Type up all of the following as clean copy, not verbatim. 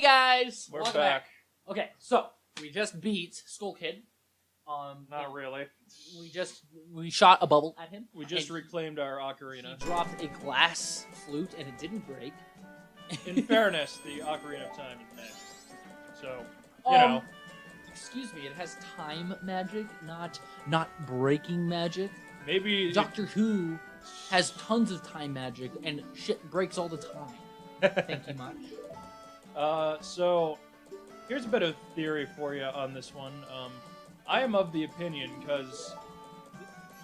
Hey guys! We're Welcome back. Okay, so we just beat Skull Kid. Not really. We shot a bubble at him. We just and reclaimed our ocarina. He dropped a glass flute and it didn't break. In fairness, the Ocarina of Time is magic. So, you know. Excuse me, it has time magic, not breaking magic. Maybe Doctor Who has tons of time magic and shit breaks all the time. Thank you much. So here's a bit of theory for you on this one. I am of the opinion because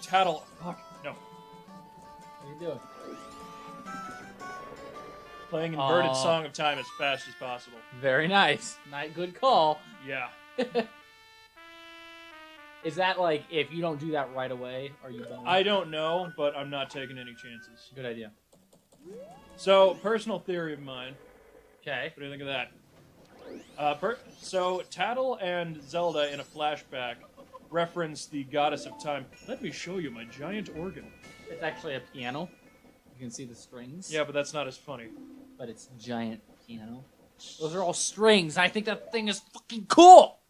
Tattle. Fuck no. What are you doing? Playing inverted Song of Time as fast as possible. Very nice. Good call. Yeah. Is that like if you don't do that right away, are you done? I don't know, but I'm not taking any chances. Good idea. So, personal theory of mine. Okay. What do you think of that? So, Tattle and Zelda in a flashback reference the goddess of time. Let me show you my giant organ. It's actually a piano. You can see the strings. Yeah, but that's not as funny. But it's giant piano. Those are all strings. I think that thing is fucking cool.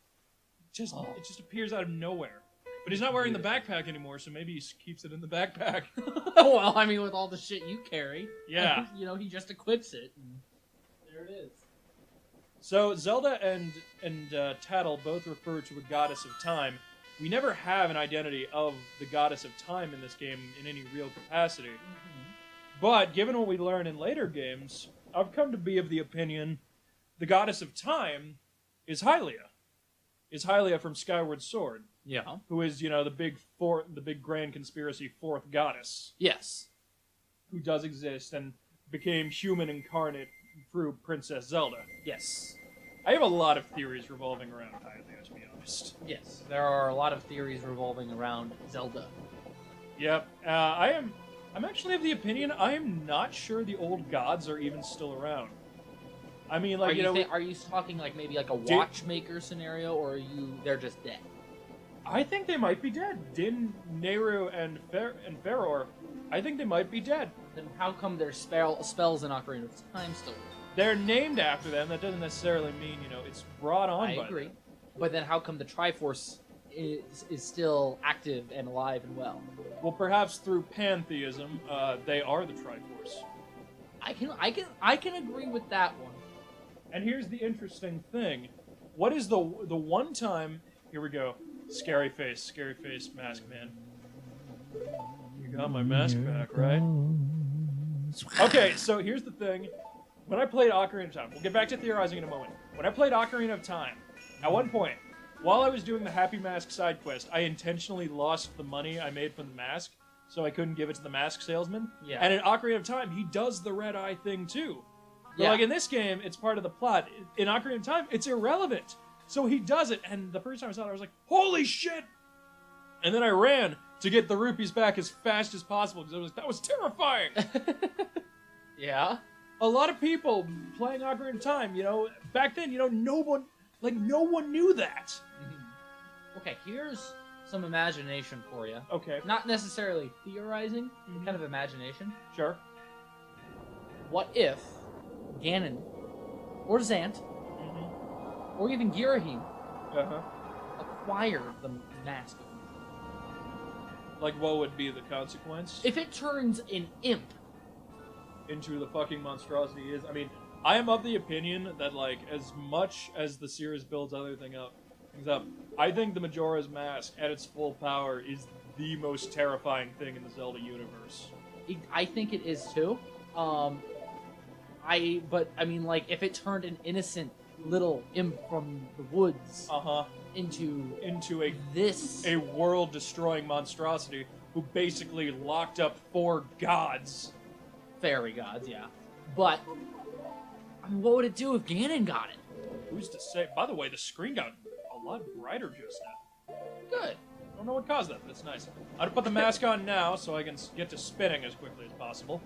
It just appears out of nowhere. But he's not wearing the backpack anymore, so maybe he keeps it in the backpack. Well, I mean, with all the shit you carry. Yeah. You know, he just equips it. And there it is. So Zelda and Tattle both refer to a goddess of time. We never have an identity of the goddess of time in this game in any real capacity. Mm-hmm. But given what we learn in later games, I've come to be of the opinion the goddess of time is Hylia. Is Hylia from Skyward Sword. Yeah. Who is, the big grand conspiracy fourth goddess. Yes. Who does exist and became human incarnate through Princess Zelda. Yes. I have a lot of theories revolving around Hylia, to be honest. Yes. There are a lot of theories revolving around Zelda. Yep. I'm actually of the opinion I am not sure the old gods are even still around. I mean, like, are you talking like maybe like a watchmaker scenario, or they're just dead? I think they might be dead. Din, Nehru, and Feror, I think they might be dead. Then how come their spells in Ocarina of Time still work? They're named after them. That doesn't necessarily mean, it's brought on by them. I agree. But then how come the Triforce is still active and alive and well? Well, perhaps through pantheism, they are the Triforce. I can agree with that one. And here's the interesting thing. What is the one time... Here we go. Scary face, mask man. You got my mask back, right? Okay, so here's the thing. When I played Ocarina of Time, we'll get back to theorizing in a moment. When I played Ocarina of Time, at one point, while I was doing the Happy Mask side quest, I intentionally lost the money I made from the mask, so I couldn't give it to the mask salesman. Yeah. And in Ocarina of Time, he does the red eye thing too. But Yeah. like in this game, it's part of the plot. In Ocarina of Time, it's irrelevant. So he does it, and the first time I saw it, I was like, holy shit! And then I ran to get the rupees back as fast as possible, because I was like, that was terrifying! Yeah? A lot of people playing Ocarina of Time, back then, no one knew that. Mm-hmm. Okay, here's some imagination for you. Okay. Not necessarily theorizing, but kind of imagination. Sure. What if Ganon, or Zant, or even Girahim acquired the mask? Like, what would be the consequence? If it turns an imp into the fucking monstrosity is, I am of the opinion that, like, as much as the series builds other things up, I think the Majora's Mask at its full power is the most terrifying thing in the Zelda universe. I think it is too. If it turned an innocent little imp from the woods into a world-destroying monstrosity who basically locked up 4 gods. Fairy gods, yeah. But what would it do if Ganon got it? Who's to say? By the way, the screen got a lot brighter just now. Good. I don't know what caused that, but it's nice. I'm gonna put the mask on now so I can get to spinning as quickly as possible.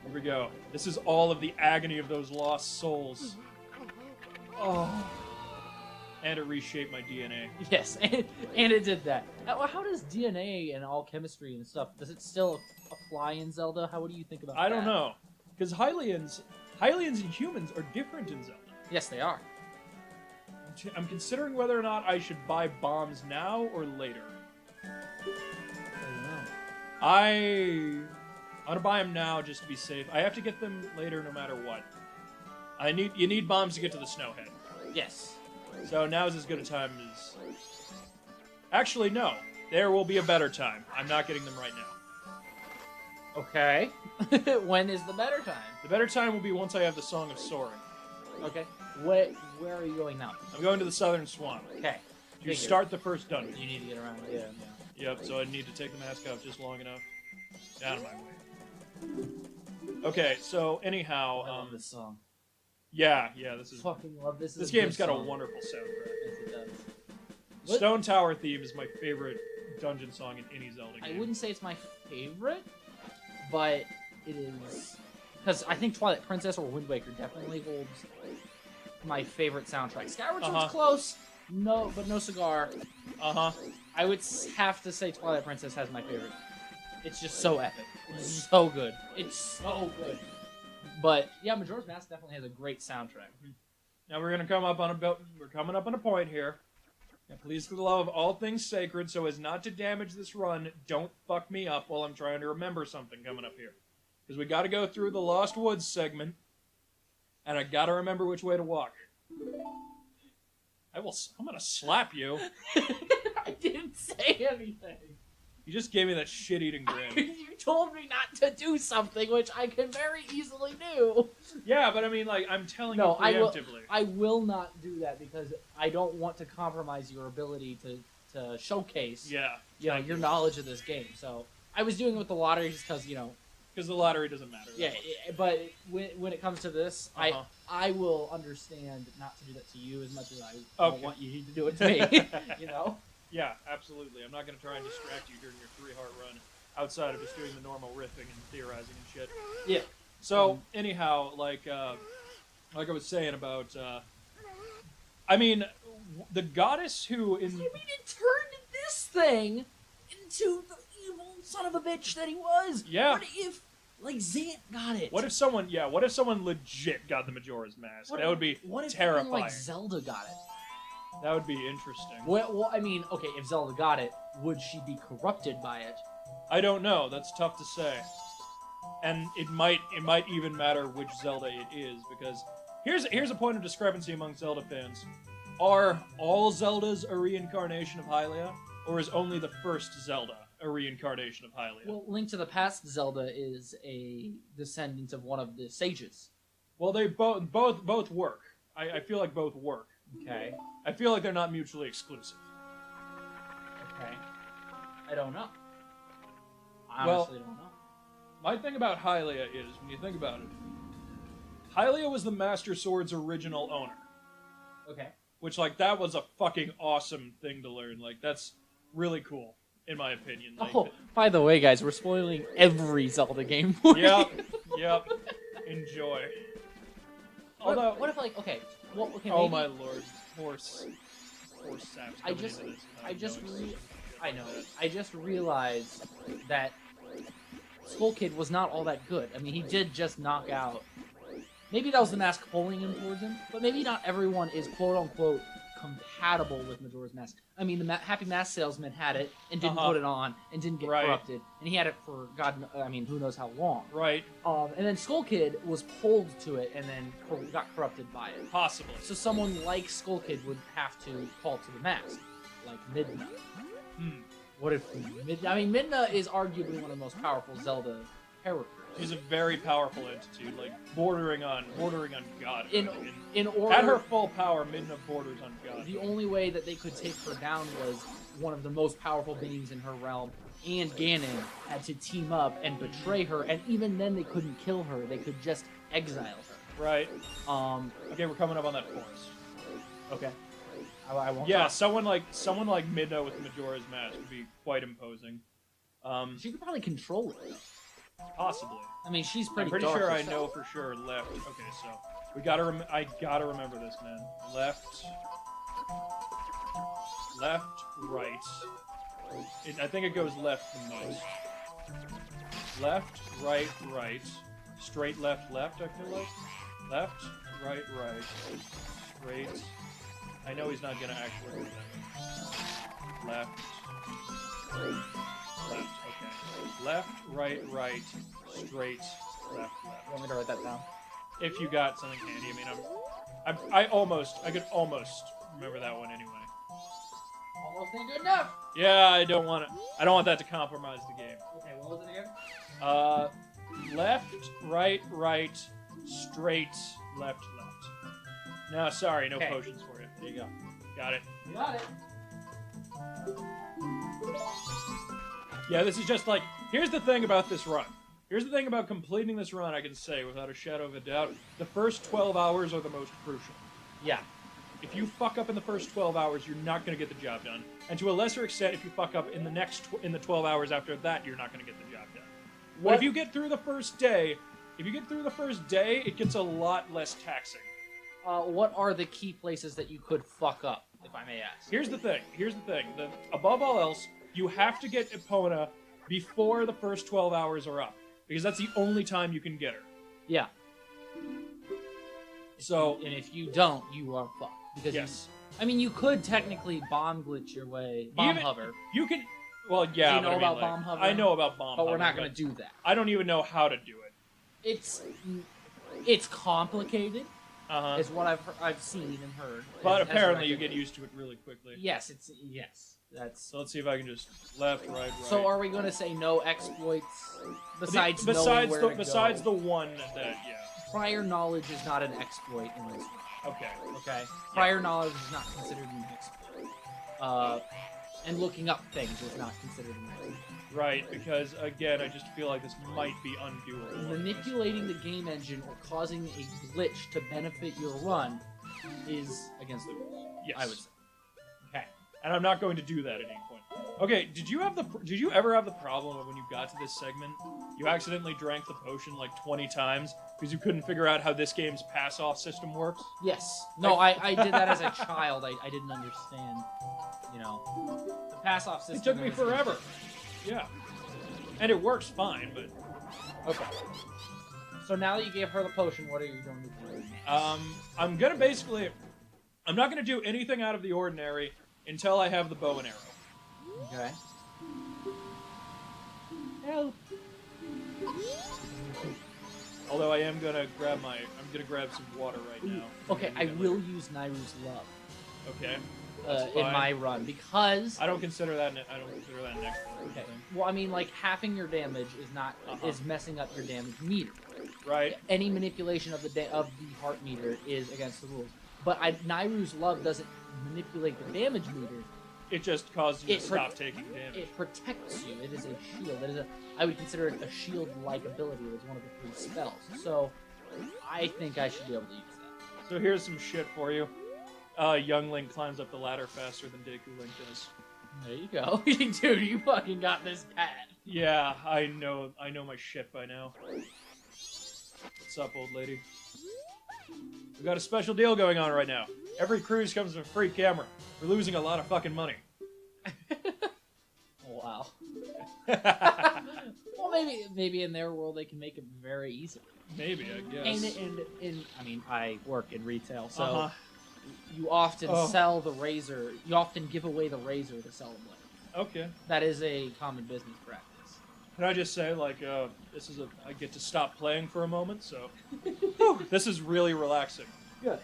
Here we go. This is all of the agony of those lost souls. Oh. And it reshaped my DNA. Yes, and it did that. How does DNA and all chemistry and stuff, does it still apply in Zelda? What do you think about that? I don't know. Because Hylians and humans are different in Zelda. Yes, they are. I'm considering whether or not I should buy bombs now or later. I'm gonna buy them now just to be safe. I have to get them later no matter what. You need bombs to get to the snowhead. Yes. So now's as good a time as... Actually, no. There will be a better time. I'm not getting them right now. Okay. When is the better time? The better time will be once I have the Song of Soaring. Okay. Where are you going now? I'm going to the Southern Swamp. Okay. You start the first dungeon. You need to get around. Yeah. Yep, so I need to take the mask off just long enough. Out of my way. Okay, so anyhow... I love this song. Yeah, this is... Fucking love this. This game's got a wonderful soundtrack. Yes, it does. Stone Tower theme is my favorite dungeon song in any Zelda game. I wouldn't say it's my favorite, but it is... Because I think Twilight Princess or Wind Waker definitely holds my favorite soundtrack. Skyward Sword's close, no cigar. I would have to say Twilight Princess has my favorite. It's just so epic. It's so good. It's so good. But yeah, Majora's Mask definitely has a great soundtrack. Now we're coming up on a point here. Now, please, for the love of all things sacred, so as not to damage this run, don't fuck me up while I'm trying to remember something coming up here. Because we got to go through the Lost Woods segment, and I got to remember which way to walk. I'm gonna slap you. I didn't say anything. You just gave me that shit-eating grin. You told me not to do something, which I can very easily do. Yeah, but I mean, like, I'm telling you preemptively. I will not do that because I don't want to compromise your ability to showcase your knowledge of this game. So I was doing it with the lottery just because, Because the lottery doesn't matter. Yeah, but when it comes to this, I will understand not to do that to you as much as I don't want you to do it to me. Yeah, absolutely. I'm not going to try and distract you during your 3-heart run outside of just doing the normal riffing and theorizing and shit. Yeah. So, anyhow, like I was saying about... I mean, the goddess who... You mean it turned this thing into the evil son of a bitch that he was? Yeah. What if, Zant got it? What if someone legit got the Majora's Mask? That would be terrifying. What if Zelda got it? That would be interesting. Well, I mean, okay, if Zelda got it, would she be corrupted by it? I don't know. That's tough to say. And it might even matter which Zelda it is, because here's a point of discrepancy among Zelda fans. Are all Zeldas a reincarnation of Hylia, or is only the first Zelda a reincarnation of Hylia? Well, Link to the Past Zelda is a descendant of one of the sages. Well, they both work. I feel like both work. Okay. I feel like they're not mutually exclusive. Okay. I don't know. I honestly don't know. My thing about Hylia is, when you think about it, Hylia was the Master Sword's original owner. Okay. Which, that was a fucking awesome thing to learn. That's really cool, in my opinion. By the way, guys, we're spoiling every Zelda game for you. Yep. Enjoy. What if okay, maybe... Oh my lord. Horse saps. I just realized that Skull Kid was not all that good. I mean, he did just knock out... Maybe that was the mask pulling him towards him, but maybe not everyone is quote-unquote compatible with Majora's Mask. I mean, the Happy Mask Salesman had it and didn't put it on and didn't get corrupted, and he had it for who knows how long. Right. And then Skull Kid was pulled to it and then got corrupted by it. Possibly. So someone like Skull Kid would have to fall to the mask, like Midna. What if Midna is arguably one of the most powerful Zelda characters. She's a very powerful entity, bordering on God. At her full power, Midna borders on God. The only way that they could take her down was one of the most powerful beings in her realm, and Ganon had to team up and betray her, and even then they couldn't kill her, they could just exile her. Right. Okay, we're coming up on that forest. Okay. I won't talk. someone like Midna with Majora's Mask would be quite imposing. She could probably control it, though. Possibly. I mean, she's pretty. I'm pretty dark sure herself. I know for sure. Left. Okay, so I gotta remember this, man. Left, right. I think it goes left the most. Left, right, right. Straight left, left. I feel like. Left, right, straight. I know he's not gonna actually do that. Left, left, okay. Left, right, straight, left. You want me to write that down? If you got something handy, I mean, I could almost remember that one anyway. Almost ain't good enough. Yeah, I don't want that to compromise the game. Okay, what was it again? Left, right, straight, left. No, sorry, no potions for you. There you go. Got it. You got it. Yeah, this is just like, here's the thing about this run. Here's the thing about completing this run, I can say without a shadow of a doubt. The first 12 hours are the most crucial. Yeah. If you fuck up in the first 12 hours, you're not going to get the job done. And to a lesser extent, if you fuck up in the 12 hours after that, you're not going to get the job done. But if you get through the first day, it gets a lot less taxing. What are the key places that you could fuck up, if I may ask? Here's the thing. Above all else, you have to get Epona before the first 12 hours are up. Because that's the only time you can get her. Yeah. So, and if you don't, you are fucked. Because yes. you could technically bomb glitch your way. Bomb hover. You can. Well, yeah. Do you know about bomb hover? I know about bomb hover. But we're not going to do that. I don't even know how to do it. It's complicated. Uh-huh. Is what I've seen and heard. But apparently you get used to it really quickly. Yes, That's. So let's see if I can just left, right. So are we going to say no exploits besides the one that Prior knowledge is not an exploit in this one. Okay. Prior knowledge is not considered an exploit. And looking up things is not considered an exploit. Right, because again, I just feel like this might be undoable. Manipulating the game engine or causing a glitch to benefit your run is against the rules. Yes. I would say. Okay. And I'm not going to do that at any point. Okay, did you ever have the problem of when you got to this segment, you accidentally drank the potion like 20 times because you couldn't figure out how this game's pass-off system works? Yes. No, I did that as a child. I didn't understand, the pass-off system. It took me forever. Yeah. And it works fine, but... Okay. So now that you gave her the potion, what are you going to do next? I'm gonna basically... I'm not gonna do anything out of the ordinary until I have the bow and arrow. Okay. Help! Although I am gonna grab some water right now. Okay, I will use Nairu's Love. Okay. In my run, because I don't consider that an exploit. Okay. Well, halving your damage is messing up your damage meter. Right. Any manipulation of the heart meter is against the rules. But Nairu's Love doesn't manipulate the damage meter. It just causes you to stop taking damage. It protects you. It is a shield. I would consider it a shield-like ability. It's one of the 3 spells. So I think I should be able to use that. So here's some shit for you. Young Link climbs up the ladder faster than Deku Link does. There you go. Dude, you fucking got this bad. Yeah, I know my shit by now. What's up, old lady? We got a special deal going on right now. Every cruise comes with a free camera. We're losing a lot of fucking money. Wow. Well, maybe in their world they can make it very easy. Maybe, I guess. And I work in retail, so you often sell the razor. You often give away the razor to sell the blade. Okay. That is a common business practice. Can I just say, I get to stop playing for a moment, so this is really relaxing. Good.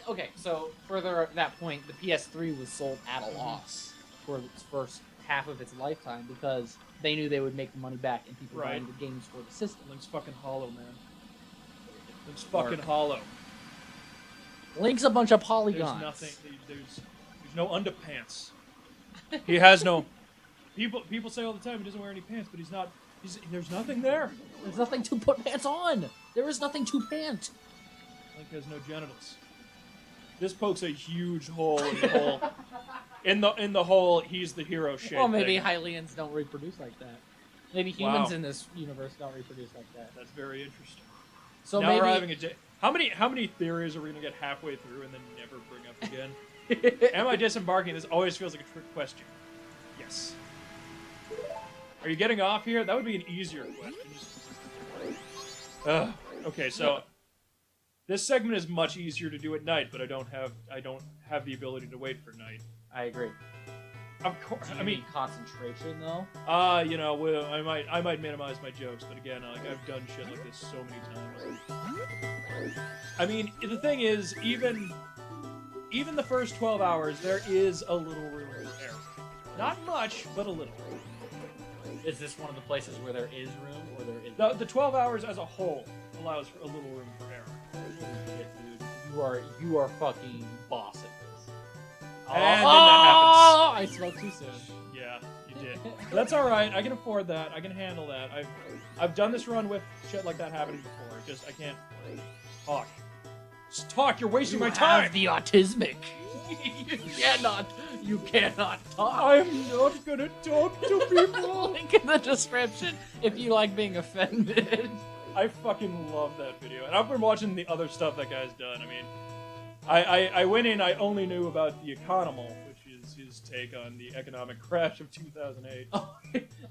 Okay, so further at that point, the PS3 was sold at a loss for its first half of its lifetime because they knew they would make the money back and people buying the games for the system. Link's fucking hollow, man. Link's fucking hollow. Link's a bunch of polygons. There's nothing. There's no underpants. He has no. People say all the time he doesn't wear any pants, but he's not. There's nothing there. There's nothing to put pants on. There is nothing to pant. Link has no genitals. This pokes a huge hole in the hole. In the hole, he's the hero shit. Well, maybe Hylians don't reproduce like that. Maybe humans in this universe don't reproduce like that. That's very interesting. So now maybe we're having how many theories are we gonna get halfway through and then never bring up again? Am I disembarking? This always feels like a trick question. Yes. Are you getting off here? That would be an easier question. Okay, so This segment is much easier to do at night, but I don't have the ability to wait for night. I agree. Of course, I mean concentration though. You know, well, I might minimize my jokes, but again, like I've done shit like this so many times. I mean, the thing is, even the first 12 hours, there is a little room for error. Not much, but a little. Is this one of the places where there is room, or there is? The 12 hours as a whole allows for a little room for error. Shit, dude. You are fucking boss at this. And then that I spoke too soon. Yeah, you did. That's all right. I can afford that. I can handle that. I've done this run with shit like that happening before. Just I can't talk. Just talk. You're wasting my time. Have the autismic. You cannot talk. I'm not gonna talk to people. Link in the description if you like being offended. I fucking love that video, and I've been watching the other stuff that guy's done. I mean, I went in. I only knew about the Economal, which is his take on the economic crash of 2008.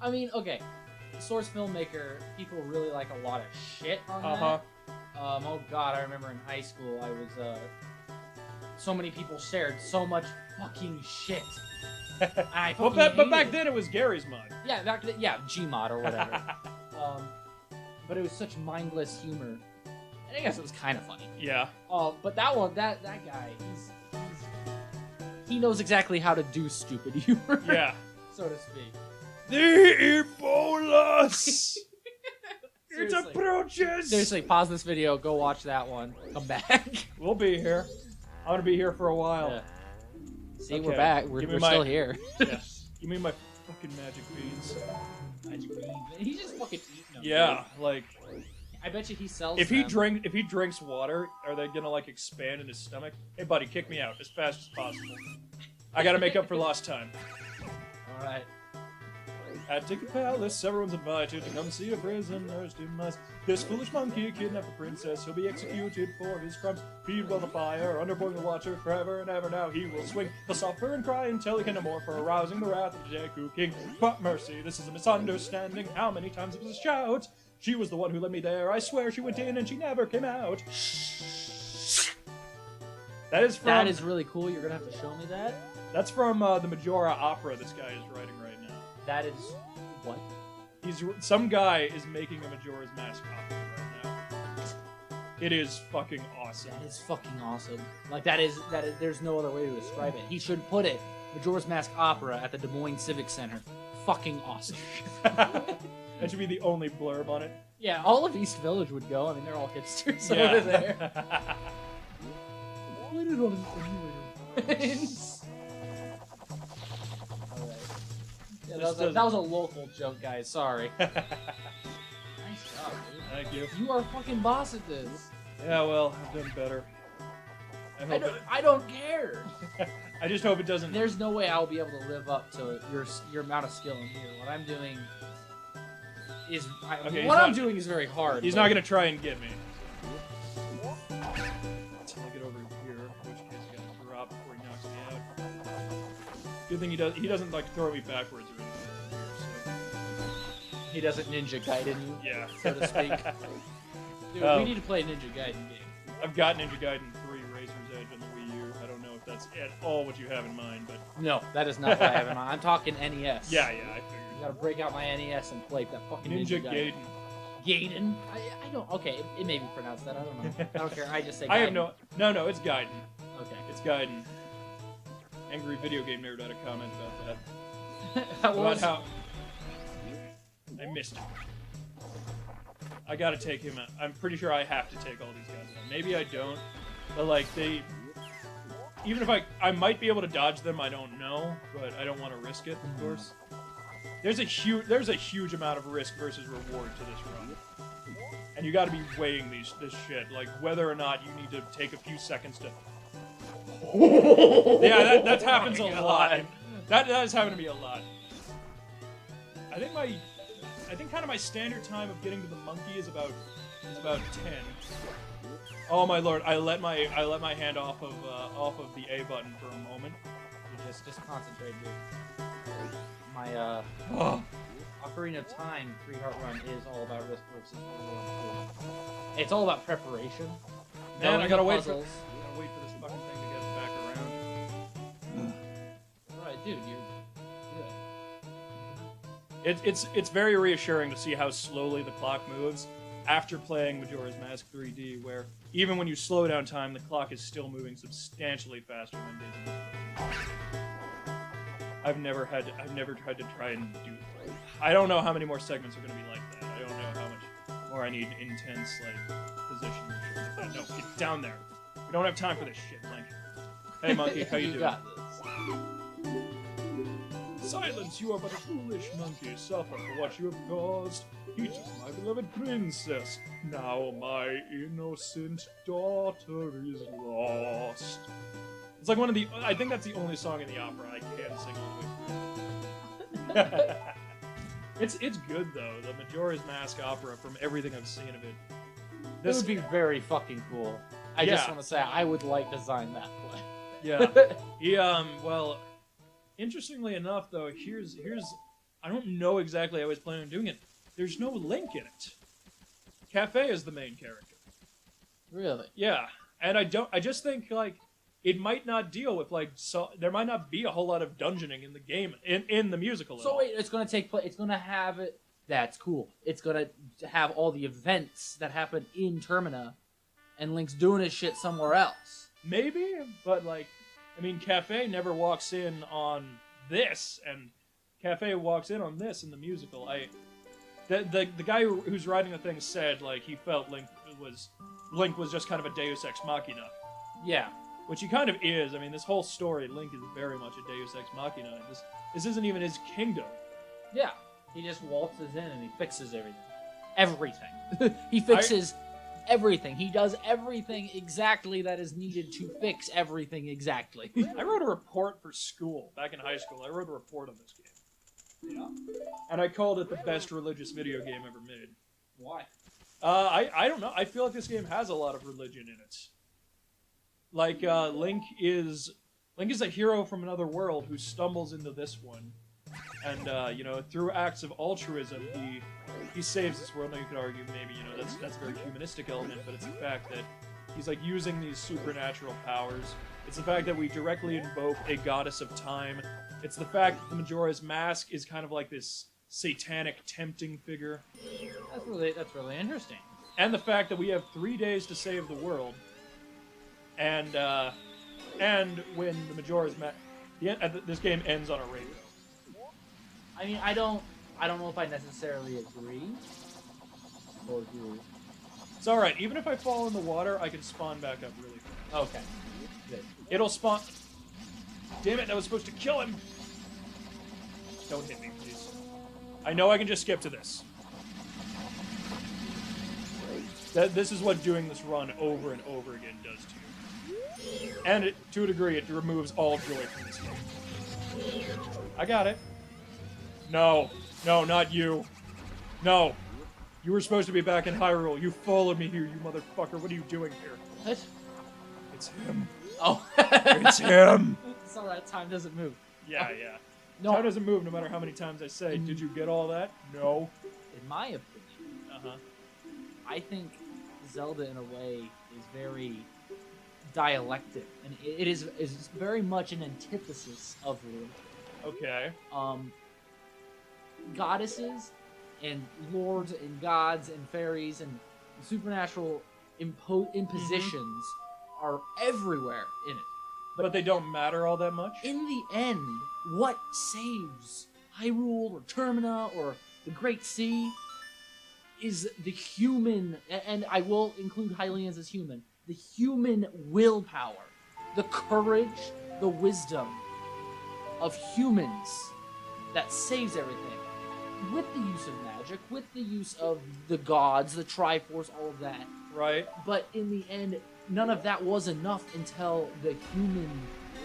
I mean, okay, source filmmaker. People really like a lot of shit on that. Oh god, I remember in high school I was so many people shared so much fucking shit. But back then it was Gary's mod. Yeah, Gmod or whatever. But it was such mindless humor. And I guess it was kind of funny. Yeah. But that guy, he knows exactly how to do stupid humor. Yeah. So to speak. The Ebolas! It approaches! Seriously, pause this video, go watch that one, come back. We'll be here. I'm gonna be here for a while. Yeah. See, Okay. we're back. We're still here. Yes. Give me my fucking magic beans. Magic beans. He's just fucking eating them. Yeah, like I bet you he sells if them. he drinks water, are they gonna like expand in his stomach? Hey buddy, kick me out as fast as possible. I gotta make up for lost time. Alright. At Ticket Palace, everyone's invited to come see a prisoner's demise. This foolish monkey kidnapped a princess. He'll be executed for his crimes. Feed well the fire, under boiling water, forever and ever. Now he will swing. He'll suffer and cry until he can no more for arousing the wrath of the Deku King. But mercy, this is a misunderstanding. How many times it was a shout? She was the one who led me there. I swear she went in and she never came out. That is really cool. You're gonna have to show me that. That's from the Majora opera this guy is writing right now. That is what? Some guy is making a Majora's Mask opera right now. It is fucking awesome. That is fucking awesome. Like that is. There's no other way to describe it. He should put it. Majora's Mask opera at the Des Moines Civic Center. Fucking awesome. That should be the only blurb on it. Yeah, all of East Village would go. I mean, they're all hipsters Yeah. over there. Put it on Yeah, that was a local joke, guys. Sorry. Nice job, dude. Thank you. You are fucking boss at this. Yeah, well, I've done better. I don't care. I just hope it doesn't. There's no way I'll be able to live up to your amount of skill in here. What I'm doing is doing is very hard. He's not gonna try and get me. Until I get over here, in which case I gotta drop before he knocks me out. Good thing he doesn't like throw me backwards or anything. So. He doesn't Ninja Gaiden you, Yeah. so to speak. Dude, Oh. we need to play a Ninja Gaiden game. I've got Ninja Gaiden 3 Razor's Edge on the Wii U. I don't know if that's at all what you have in mind, but No, that is not what I have in mind. I'm talking NES. yeah, I figured. You gotta break out my NES and play that fucking Ninja Gaiden. Gaiden. Gaiden? I don't. Okay, it may be pronounced that. I don't know. I don't care. I just say. Gaiden. I have no, it's Gaiden. Okay. It's Gaiden. Angry Video Game Nerd had a comment about that. That About was. how I missed him. I gotta take him out. I'm pretty sure I have to take all these guys out. Maybe I don't, but like even if I might be able to dodge them, I don't know, but I don't want to risk it, of course. There's a huge amount of risk versus reward to this run, and you got to be weighing this shit, like whether or not you need to take a few seconds to. Yeah, that happens a lot. That has happened to me a lot. I think kind of my standard time of getting to the monkey is about 10. Oh my lord! I let my hand off of the A button for a moment. Just concentrate, dude. My Ocarina of Time 3 Heart Run is all about risk versus reward. It's all about preparation. Man, I gotta wait for puzzles. this fucking thing to get back around. Alright, dude, you're good. It's very reassuring to see how slowly the clock moves after playing Majora's Mask 3D, where even when you slow down time, the clock is still moving substantially faster than Disney. I've never tried to try and do. I don't know how many more segments are going to be like that. I don't know how much more I need intense positions. No, get down there. We don't have time for this shit, Link. Hey, monkey, how you doing? Got this. Silence, you are but a foolish monkey. Suffer for what you have caused. He took my beloved princess. Now my innocent daughter is lost. It's like one of the. I think that's the only song in the opera I can't sing all the way through. It's good though. The Majora's Mask opera, from everything I've seen of it. This would be very fucking cool. I just want to say I would like to design that play. Yeah. Well, interestingly enough, though, here's I don't know exactly how I was planning on doing it. There's no Link in it. Cafe is the main character. Really? Yeah, and I just think like it might not deal with there might not be a whole lot of dungeoning in the game in the musical. So wait, it's gonna take place. It's gonna have it. That's cool. It's gonna have all the events that happen in Termina, and Link's doing his shit somewhere else. Maybe, but Cafe never walks in on this, and Cafe walks in on this in the musical. The guy who's writing the thing said he felt Link was just kind of a Deus Ex Machina. Yeah. Which he kind of is. I mean, this whole story, Link is very much a Deus Ex Machina. This isn't even his kingdom. Yeah. He just waltzes in and he fixes everything. Everything. He fixes everything. He does everything exactly that is needed to fix everything exactly. I wrote a report for school back in high school. I wrote a report on this game. Yeah. And I called it the best religious video game ever made. Why? I don't know. I feel like this game has a lot of religion in it. Link is a hero from another world who stumbles into this one, and through acts of altruism, he saves this world. Now you could argue maybe that's a very humanistic element, but it's the fact that he's using these supernatural powers. It's the fact that we directly invoke a goddess of time. It's the fact that the Majora's Mask is kind of like this satanic tempting figure. That's really interesting. And the fact that we have 3 days to save the world. And when the Majora's Mask, this game ends on a rainbow. I mean, I don't know if I necessarily agree. Or do. It's all right. Even if I fall in the water, I can spawn back up really fast. Okay. Good. It'll spawn. Damn it! I was supposed to kill him. Don't hit me, please. I know I can just skip to this. This is what doing this run over and over again does to you. And to a degree, it removes all joy from this game. I got it. No. No, not you. No. You were supposed to be back in Hyrule. You followed me here, you motherfucker. What are you doing here? What? It's him. Oh. It's him. It's alright, time doesn't move. Yeah, yeah. No. Time doesn't move no matter how many times I say, did you get all that? No. In my opinion, I think Zelda, in a way, is very dialectic, and it is very much an antithesis of Link. Okay. Goddesses and lords and gods and fairies and supernatural impositions are everywhere in it. But they don't matter all that much? In the end, what saves Hyrule or Termina or the Great Sea is the human, and I will include Hylians as human, the human willpower, the courage, the wisdom of humans that saves everything. With the use of magic, with the use of the gods, the Triforce, all of that. Right. But in the end, none of that was enough until the human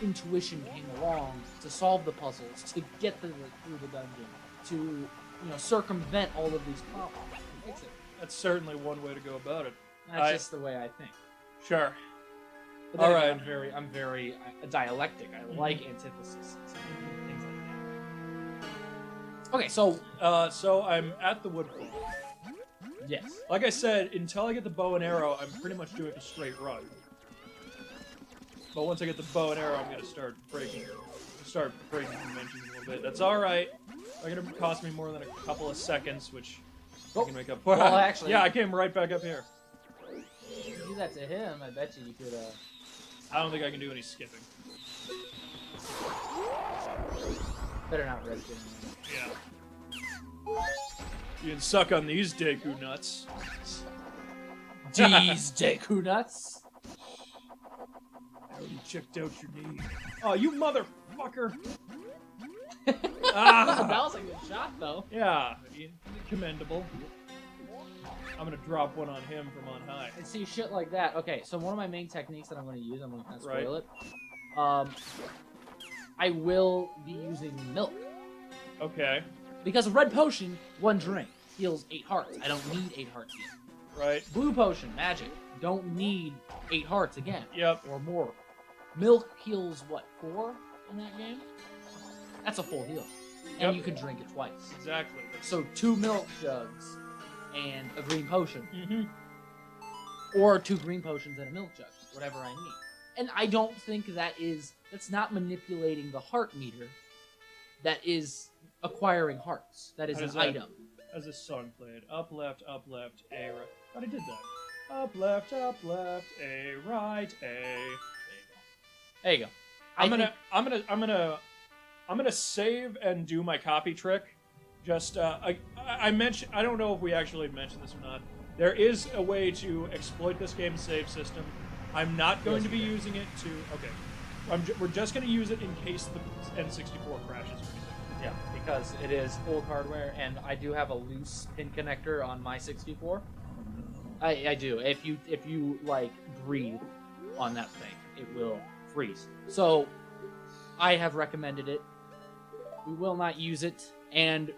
intuition came along to solve the puzzles, to get through the dungeon, to circumvent all of these problems. Fix it. That's certainly one way to go about it. That's just the way I think. Sure. But then all again, right. I'm very dialectic. I like antithesis and things like that. Okay, so so I'm at the woodfall. Yes. Like I said, until I get the bow and arrow, I'm pretty much doing a straight run. But once I get the bow and arrow, I'm gonna start breaking conventions a little bit. That's all right. It's not gonna cost me more than a couple of seconds, which I can make up for. Well, actually, yeah, I came right back up here. If you do that to him, I bet you could. I don't think I can do any skipping. Better not risk it. Yeah. You can suck on these Deku nuts. These Deku nuts. I already checked out your knee. Oh, you motherfucker! That was a good shot, though. Yeah, commendable. I'm gonna drop one on him from on high. And see, shit like that. Okay, so one of my main techniques that I'm going to use, I'm going to kind of spoil it. I will be using milk. Okay. Because a red potion, one drink, heals 8 hearts. I don't need 8 hearts again. Right. Blue potion, magic, don't need 8 hearts again. Yep. Or more. Milk heals, what, 4 in that game? That's a full heal. And you can drink it twice. Exactly. So 2 milk jugs and a green potion. Mm-hmm. Or 2 green potions and a milk jug. Whatever I need. And I don't think that's not manipulating the heart meter. That is acquiring hearts. That is an item. As this song played, up, left, A, right. But I did that. Up, left, A, right, A. There you go. I'm gonna save and do my copy trick. Just I mentioned, I don't know if we actually mentioned this or not. There is a way to exploit this game's save system. I'm not going to be using it to. Okay, we're just going to use it in case the N64 crashes or anything. Yeah, because it is old hardware, and I do have a loose pin connector on my 64. I do. If you like breathe on that thing, it will freeze. So I have recommended it. We will not use it, and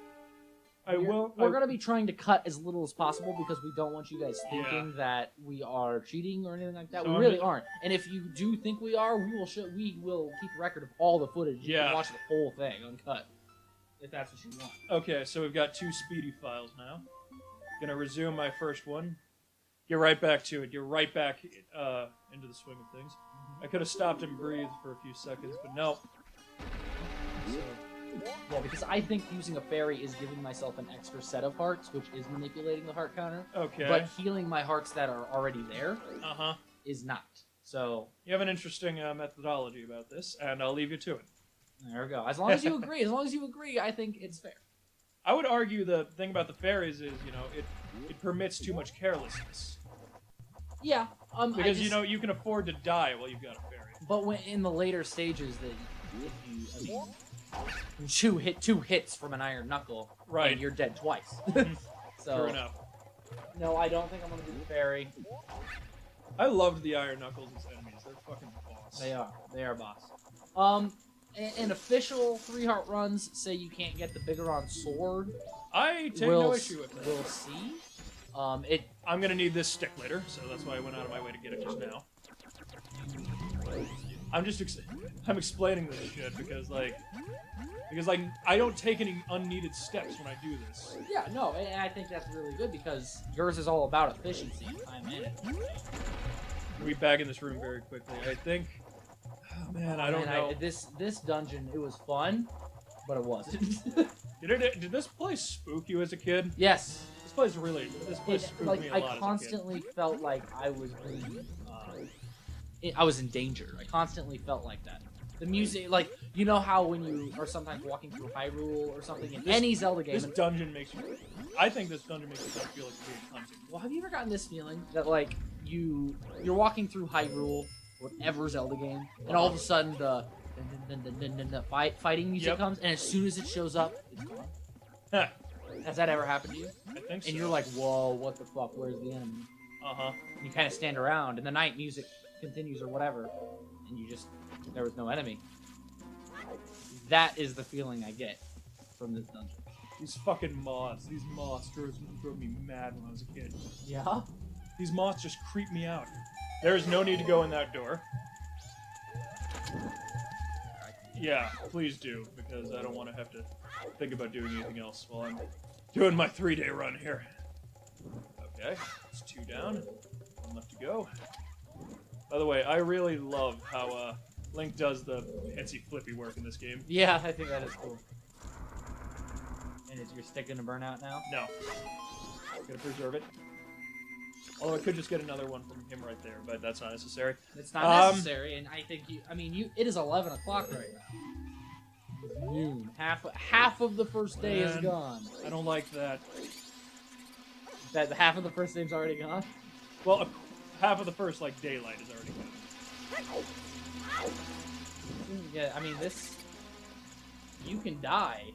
we're going to be trying to cut as little as possible because we don't want you guys thinking that we are cheating or anything like that. So we really aren't. And if you do think we are, we will keep a record of all the footage. You can watch the whole thing uncut, if that's what you want. Okay, so we've got 2 speedy files now. Gonna resume my first one. Get right back to it. Get right back into the swing of things. I could have stopped and breathed for a few seconds, but no. So. Yeah, because I think using a fairy is giving myself an extra set of hearts, which is manipulating the heart counter. Okay. But healing my hearts that are already there is not. So you have an interesting methodology about this, and I'll leave you to it. There we go. As long as you agree, I think it's fair. I would argue the thing about the fairies is, it permits too much carelessness. Yeah. Because, you can afford to die while you've got a fairy. But when in the later stages, you hit 2 hits from an iron knuckle, right, and you're dead twice. So, fair enough. No, I don't think I'm gonna do the fairy. I loved the iron knuckles as enemies. They're fucking boss. They are boss. And official 3-heart runs say you can't get the Bigoron sword. I take no issue with that. We'll see. I'm gonna need this stick later, so that's why I went out of my way to get it just now. I'm explaining this shit because I don't take any unneeded steps when I do this. Yeah, no, and I think that's really good because yours is all about efficiency and time management. We'll be back in this room very quickly. I think. Oh man, I don't know. This dungeon, it was fun, but it wasn't. Did this place spook you as a kid? Yes. This place spooked me a lot as a kid. I constantly felt like I was being, I was in danger. I constantly felt like that. The music, like, you know how when you are sometimes walking through Hyrule or something in any Zelda game. This dungeon makes you. I think this dungeon makes you feel like you're being hunted. Well, have you ever gotten this feeling that like you're walking through Hyrule, whatever Zelda game, and all of a sudden the fighting music comes, and as soon as it shows up, it's gone. Huh. Has that ever happened to you? I think so. And you're like, whoa, what the fuck? Where's the enemy? You kind of stand around, and the night music continues or whatever, and there was no enemy. That is the feeling I get from this dungeon. These fucking moths. These moths drove me mad when I was a kid. Yeah? These moths just creep me out. There is no need to go in that door. Yeah, please do, because I don't want to have to think about doing anything else while I'm doing my 3-day run here. Okay, it's 2 down. 1 left to go. By the way, I really love how Link does the fancy flippy work in this game. Yeah, I think that is cool. And is your stick gonna burn out now? No. Gonna preserve it. Although I could just get another one from him right there, but that's not necessary. It's not necessary, and I think it is 11 o'clock right now. It's noon. Half of the first day is gone. I don't like that. That half of the first day's already gone? Well, half of the first, like, daylight is already gone. Yeah, I mean, this... You can die.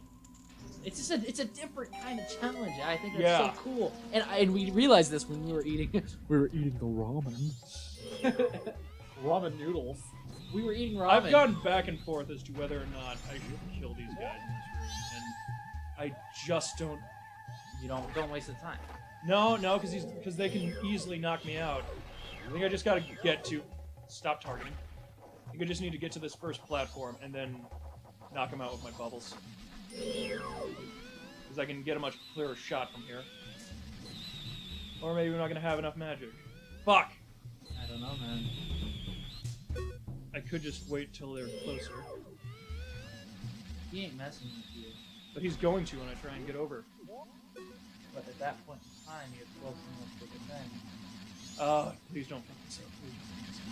It's just it's a different kind of challenge. I think that's so cool. And we realized this when we were eating the ramen. Ramen noodles. We were eating ramen. I've gone back and forth as to whether or not I should kill these guys in this room, and I just don't. You don't waste the time. No, because they can easily knock me out. I think I just gotta get to stop targeting. I think I just need to get to this first platform and then knock them out with my bubbles. Because I can get a much clearer shot from here. Or maybe we're not gonna have enough magic. Fuck! I don't know, man. I could just wait till they're closer. He ain't messing with you. But he's going to when I try and get over. But at that point in time, you're close enough to the thing. Please don't fuck this up. Please don't fuck this up.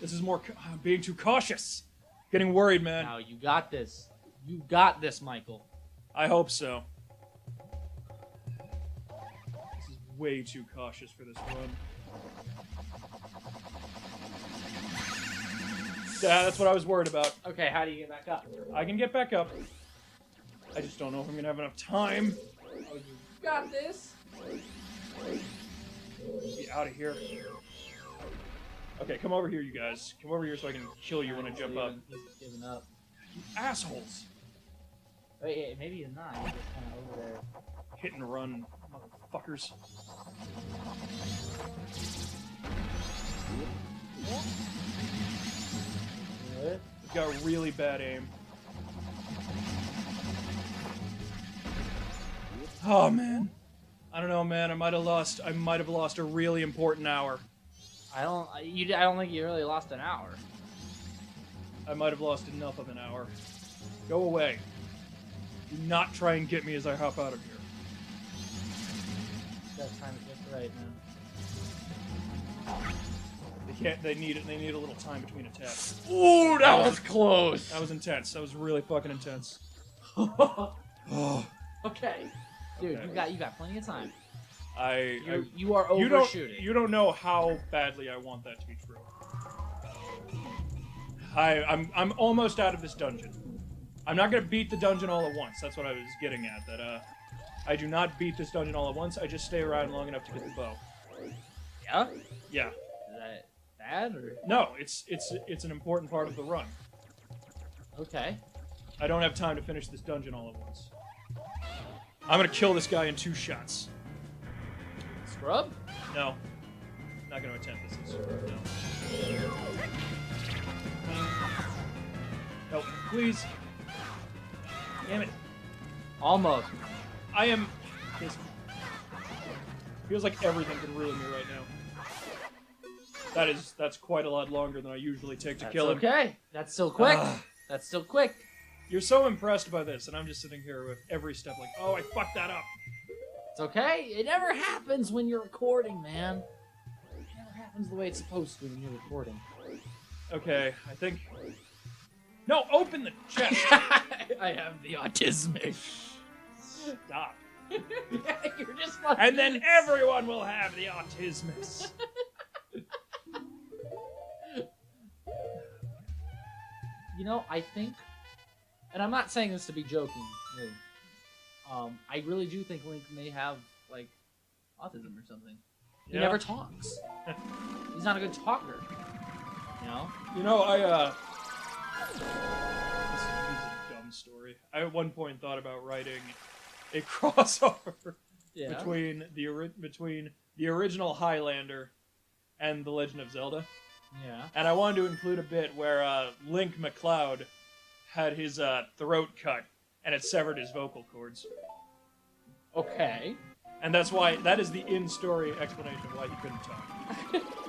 This is more... I'm being too cautious. Getting worried, man. Now, you got this. You got this, Michael. I hope so. This is way too cautious for this run. Yeah, that's what I was worried about. Okay, how do you get back up? I can get back up. I just don't know if I'm gonna have enough time. Oh, you got this. Be out of here. Okay, come over here, you guys. Come over here so I can kill you when I jump up. He's giving up. You assholes! Wait, maybe he's not. He's just kind of over there. Hit and run, motherfuckers. Good. I've got really bad aim. Oh man, I don't know, man. I might have lost a really important hour. I don't think you really lost an hour. I might have lost enough of an hour. Go away. Do not try and get me as I hop out of here. That time it just right, man. They can't. They need it. They need a little time between attacks. Ooh, that was close. That was intense. That was really fucking intense. Okay, dude, Okay. you got plenty of time. You are overshooting. You don't know how badly I want that to be true. I'm almost out of this dungeon. I'm not gonna beat the dungeon all at once. That's what I was getting at. That I do not beat this dungeon all at once. I just stay around long enough to get the bow. Yeah? Yeah. Is that bad or? No, it's an important part of the run. Okay. I don't have time to finish this dungeon all at once. I'm gonna kill this guy in 2 shots. Scrub? No. Not gonna attempt this. No. No, please. Damn it. Almost. I am... This feels like everything could ruin me right now. That's quite a lot longer than I usually take to kill him. Okay. That's still quick. That's still quick. You're so impressed by this, and I'm just sitting here with every step like, oh, I fucked that up. It's okay. It never happens when you're recording, man. It never happens the way it's supposed to when you're recording. Okay, I think... No, open the chest! I have the autismic. Stop. You're just like... And then everyone will have the autismus. You know, I think, and I'm not saying this to be joking, really, I really do think Link may have, like, autism or something. He never talks. He's not a good talker. You know? You know, this is a dumb story. I at one point thought about writing a crossover between the original Highlander and The Legend of Zelda. Yeah. And I wanted to include a bit where Link McCloud had his throat cut and it severed his vocal cords. Okay. And that's why, that is the in-story explanation of why he couldn't talk.